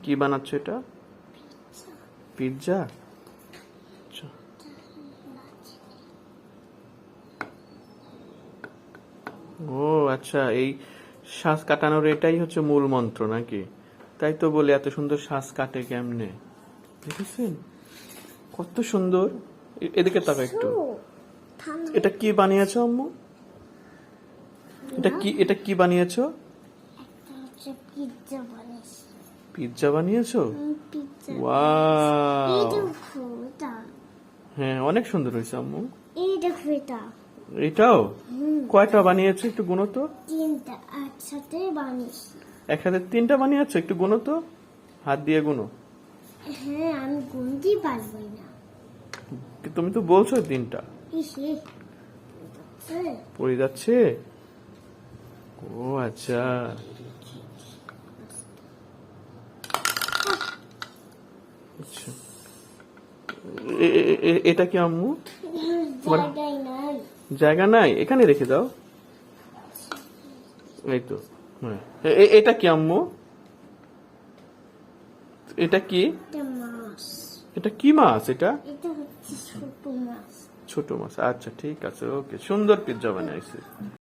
কি বানাচ্ছ এটা? পিৎজা। ও আচ্ছা, এই শ্বাস কাটানোর এটাই হচ্ছে মূল মন্ত্র নাকি? তাই তো বলি এত সুন্দর শ্বাস কাটে কেমনে, দেখেছেন কত সুন্দর। এদিকে তাকা একটু। এটা কি বানিয়েছো আম্মু? এটা কি বানিয়েছো? পিৎজা বানিয়েছো? ওয়াও, হ্যাঁ অনেক সুন্দর হয়েছে আম্মু। এটাও কয়টা বানিয়েছো একটু গুনো তো? তিনটা একসাথে বানিয়েছি। একসাথে তিনটা বানিয়েছো, একটু গুনো তো, হাত দিয়ে গুনো। হ্যাঁ আমি গুনতে পারবো না। তুমি তো বলছো তিনটা। ইসে পড়ে যাচ্ছে। ও আচ্ছা, আচ্ছা এটা কি আম্মু? জায়গায় নাই। জায়গা নাই, এখানে রেখে দাও। এই তো, হ্যাঁ। এটা কি আম্মু? এটা কি? এটা মাছ। এটা কি মাছ? এটা এটা হচ্ছে ছোট মাছ। ছোট মাছ। আচ্ছা ঠিক আছে, ওকে, সুন্দর পিৎজা বানাইছে।